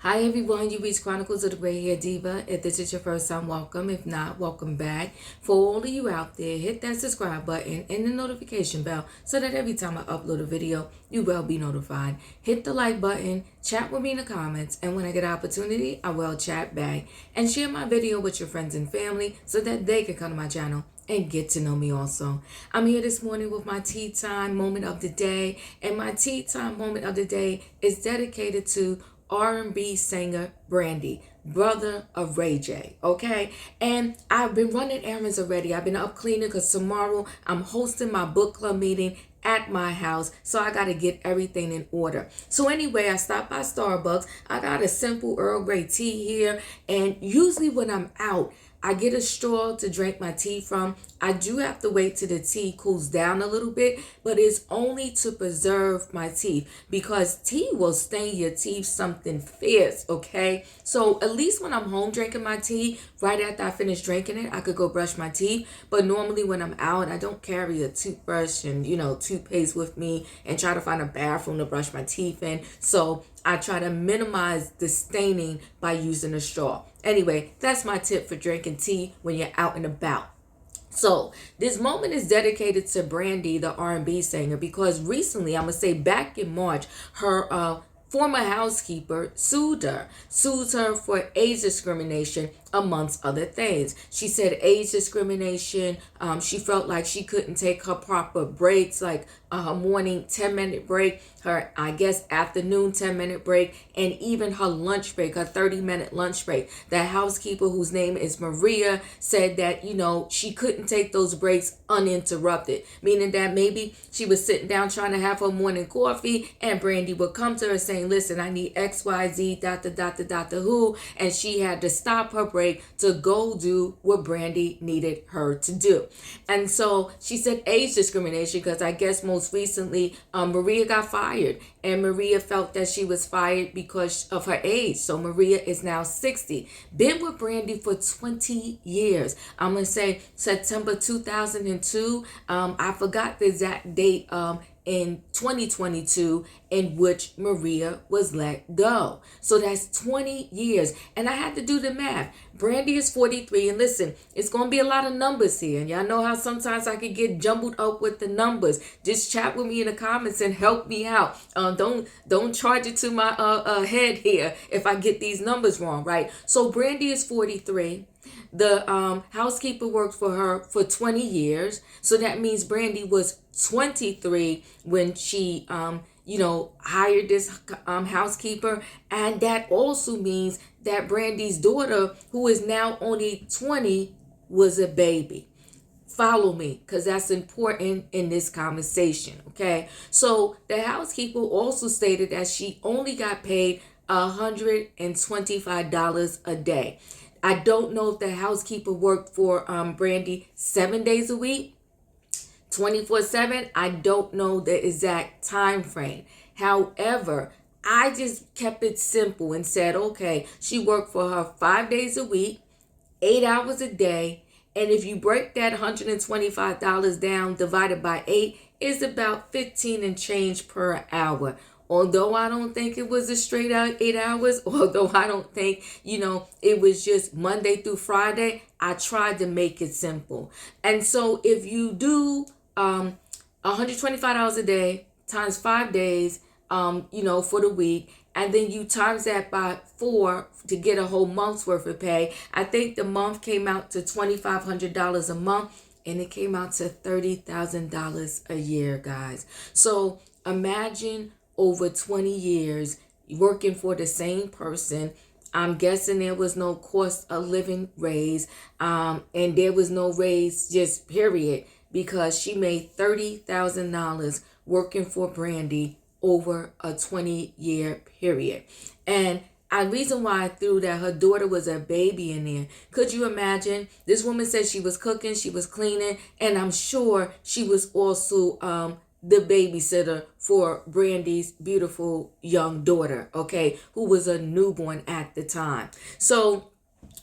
Hi everyone, you reached Chronicles of the Gray Hair Diva. If this is your first time, welcome. If not, welcome back. For all of you out there, hit that subscribe button and the notification bell so that every time I upload a video, you will be notified. Hit the like button, chat with me in the comments, and when I get an opportunity, I will chat back. And share my video with your friends and family so that they can come to my channel and get to know me also. I'm here this morning with my tea time moment of the day, and my tea time moment of the day is dedicated to R&B singer Brandy, brother of Ray J, okay? And I've been running errands already. I've been up cleaning because tomorrow I'm hosting my book club meeting at my house, so I got to get everything in order. So anyway, I stopped by Starbucks. I got a simple Earl Grey tea here, and usually when I'm out, I get a straw to drink my tea from. I do have to wait till the tea cools down a little bit, but it's only to preserve my teeth because tea will stain your teeth something fierce, okay? So at least when I'm home drinking my tea, right after I finish drinking it, I could go brush my teeth. But normally when I'm out, I don't carry a toothbrush and, toothpaste with me and try to find a bathroom to brush my teeth in. So I try to minimize the staining by using a straw. Anyway, that's my tip for drinking tea when you're out and about. So this moment is dedicated to Brandy, the R&B singer, because recently, I'm going to say back in March, her former housekeeper sued her for age discrimination, amongst other things. She said age discrimination. She felt like she couldn't take her proper breaks, like her morning 10-minute break, her, I guess, afternoon 10-minute break, and even her lunch break, her 30-minute lunch break. The housekeeper, whose name is Maria, said that, she couldn't take those breaks uninterrupted, meaning that maybe she was sitting down trying to have her morning coffee and Brandy would come to her saying, listen, I need XYZ, who, and she had to stop her break to go do what Brandy needed her to do. And so she said age discrimination because I guess most recently Maria got fired, and Maria felt that she was fired because of her age. So Maria is now 60, been with Brandy for 20 years. I'm going to say September 2002. I forgot the exact date in 2022 in which Maria was let go. So that's 20 years. And I had to do the math. Brandy is 43. And listen, it's going to be a lot of numbers here. And y'all know how sometimes I can get jumbled up with the numbers. Just chat with me in the comments and help me out. Don't charge it to my head here if I get these numbers wrong, right? So Brandy is 43. The housekeeper worked for her for 20 years. So that means Brandy was 23 when she, hired this housekeeper. And that also means that Brandy's daughter, who is now only 20, was a baby. Follow me, because that's important in this conversation, okay? So the housekeeper also stated that she only got paid $125 a day. I don't know if the housekeeper worked for Brandy 7 days a week, 24/7. I don't know the exact time frame. However, I just kept it simple and said, okay, she worked for her 5 days a week, 8 hours a day. And if you break that $125 down divided by 8, it's about 15 and change per hour. Although I don't think it was a straight out 8 hours, although I don't think, it was just Monday through Friday, I tried to make it simple. And so if you do $125 a day times 5 days, for the week, and then you times that by 4 to get a whole month's worth of pay, I think the month came out to $2,500 a month, and it came out to $30,000 a year, guys. So imagine over 20 years working for the same person. I'm guessing there was no cost of living raise, and there was no raise just period, because she made $30,000 working for Brandy over a 20-year period. And the reason why I threw that her daughter was a baby in there, could you imagine? This woman said she was cooking, she was cleaning, and I'm sure she was also the babysitter for Brandy's beautiful young daughter, okay, who was a newborn at the time. So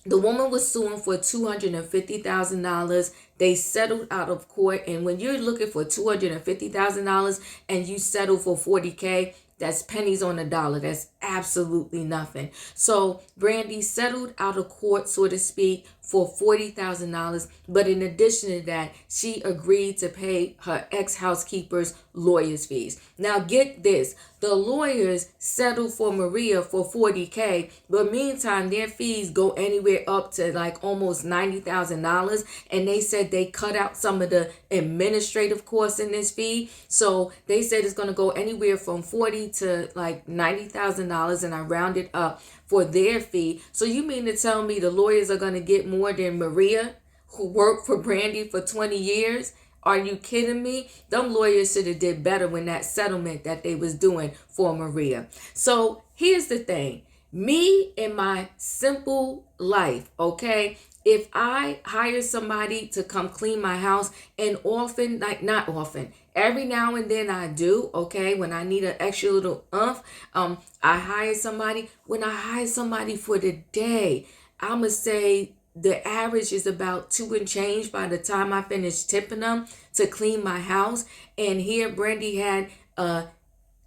the woman was suing for $250,000. They settled out of court. And when you're looking for $250,000 and you settle for $40K, that's pennies on the dollar. That's absolutely nothing. So Brandy settled out of court, so to speak, for $40,000. But in addition to that, she agreed to pay her ex-housekeeper's lawyer's fees. Now get this, the lawyers settled for Maria for $40K, but meantime their fees go anywhere up to like almost $90,000, and they said they cut out some of the administrative costs in this fee. So they said it's going to go anywhere from $40 to like $90,000, and I rounded up for their fee. So you mean to tell me the lawyers are going to get more than Maria, who worked for Brandy for 20 years? Are you kidding me? Them lawyers should have did better when that settlement that they was doing for Maria. So here's the thing. Me in my simple life, okay? If I hire somebody to come clean my house, and often, like not often, every now and then I do, okay? When I need an extra little I hire somebody. When I hire somebody for the day, I'ma say the average is about 2 and change by the time I finish tipping them to clean my house. And here Brandy had a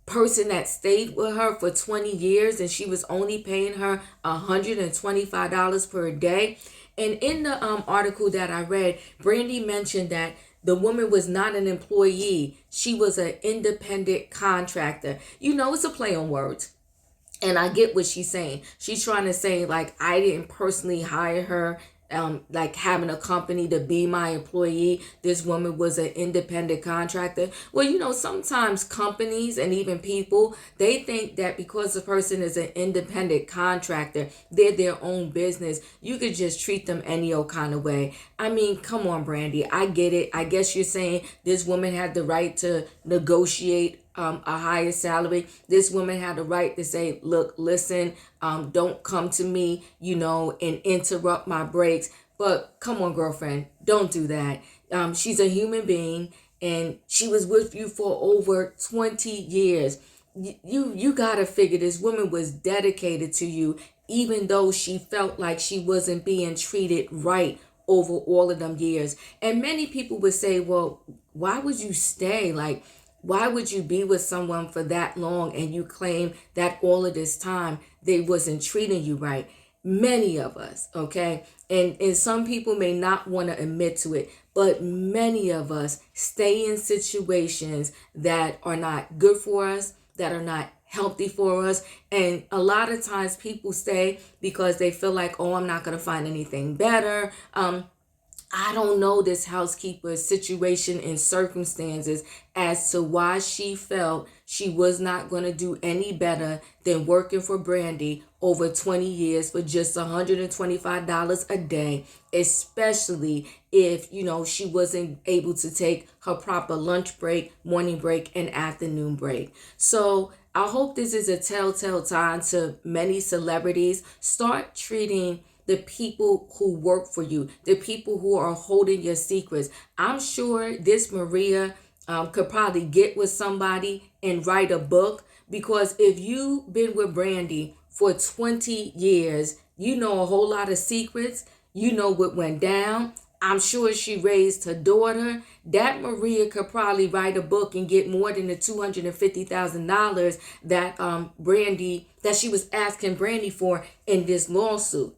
person that stayed with her for 20 years, and she was only paying her $125 per day. And in the article that I read, Brandy mentioned that the woman was not an employee. She was an independent contractor. You know, it's a play on words. And I get what she's saying. She's trying to say, like, I didn't personally hire her, like having a company to be my employee. This woman was an independent contractor. Well, you know, sometimes companies and even people, they think that because the person is an independent contractor, they're their own business. You could just treat them any old kind of way. I mean, come on, Brandy. I get it. I guess you're saying this woman had the right to negotiate a higher salary. This woman had the right to say, look, listen, don't come to me, you know, and interrupt my breaks. But come on, girlfriend, don't do that. She's a human being, and she was with you for over 20 years. You gotta figure this woman was dedicated to you, even though she felt like she wasn't being treated right over all of them years. And many people would say, well, why would you stay? Like, why would you be with someone for that long and you claim that all of this time they wasn't treating you right? Many of us, okay? And some people may not want to admit to it, but many of us stay in situations that are not good for us, that are not healthy for us. And a lot of times people stay because they feel like, oh, I'm not going to find anything better. I don't know this housekeeper's situation and circumstances as to why she felt she was not going to do any better than working for Brandy over 20 years for just $125 a day, especially if, you know, she wasn't able to take her proper lunch break, morning break, and afternoon break. So I hope this is a telltale sign to many celebrities. Start treating the people who work for you, the people who are holding your secrets. I'm sure this Maria could probably get with somebody and write a book, because if you've been with Brandy for 20 years, you know a whole lot of secrets. You know what went down. I'm sure she raised her daughter. That Maria could probably write a book and get more than the $250,000 that she was asking Brandy for in this lawsuit.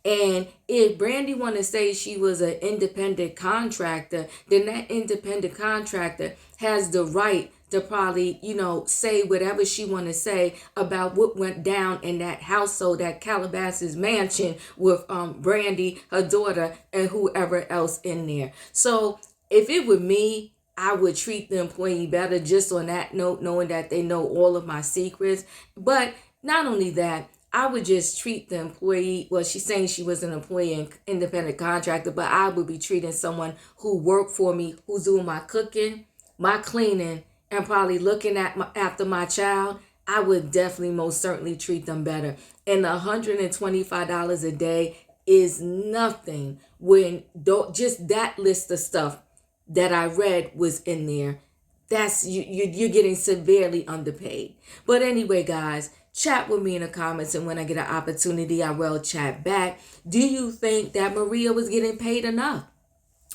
And if Brandy want to say she was an independent contractor, then that independent contractor has the right to probably, you know, say whatever she want to say about what went down in that household, that Calabasas mansion with Brandy, her daughter, and whoever else in there. So if it were me, I would treat the employee better just on that note, knowing that they know all of my secrets. But not only that, I would just treat the employee, well, she's saying she was an employee and independent contractor, but I would be treating someone who worked for me, who's doing my cooking, my cleaning, and probably looking after my child. I would definitely most certainly treat them better. And $125 a day is nothing when just that list of stuff that I read was in there. That's you're getting severely underpaid. But anyway, guys, chat with me in the comments, and when I get an opportunity, I will chat back. Do you think that Maria was getting paid enough?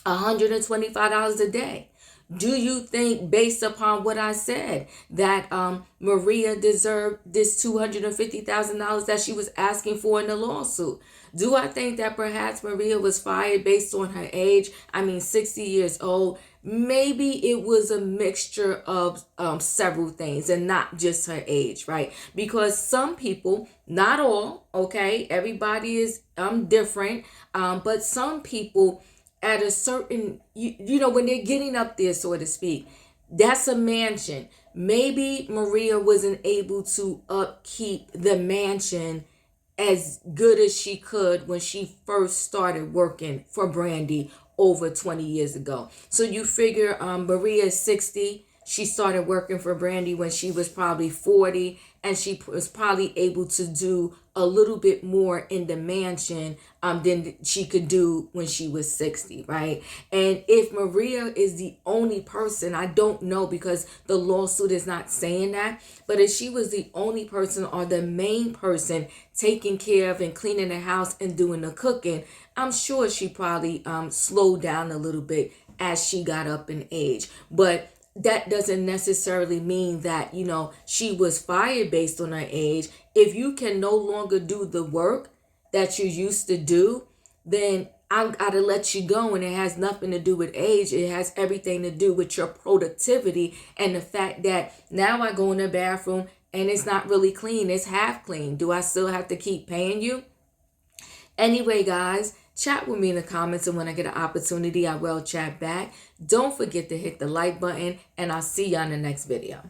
$125 a day. Do you think, based upon what I said, that Maria deserved this $250,000 that she was asking for in the lawsuit? Do I think that perhaps Maria was fired based on her age? I mean, 60 years old. Maybe it was a mixture of several things and not just her age, right? Because some people, not all, okay, everybody is different, but some people at a certain, you know, when they're getting up there, so to speak, that's a mansion. Maybe Maria wasn't able to upkeep the mansion as good as she could when she first started working for Brandy over 20 years ago. So you figure Maria is 60. She started working for Brandy when she was probably 40, and she was probably able to do a little bit more in the mansion than she could do when she was 60, right? And if Maria is the only person, I don't know because the lawsuit is not saying that, but if she was the only person or the main person taking care of and cleaning the house and doing the cooking, I'm sure she probably slowed down a little bit as she got up in age. But that doesn't necessarily mean that, you know, she was fired based on her age. If you can no longer do the work that you used to do, then I gotta let you go. And it has nothing to do with age. It has everything to do with your productivity and the fact that now I go in the bathroom and it's not really clean. It's half clean. Do I still have to keep paying you? Anyway, guys, chat with me in the comments, and when I get an opportunity, I will chat back. Don't forget to hit the like button, and I'll see you on the next video.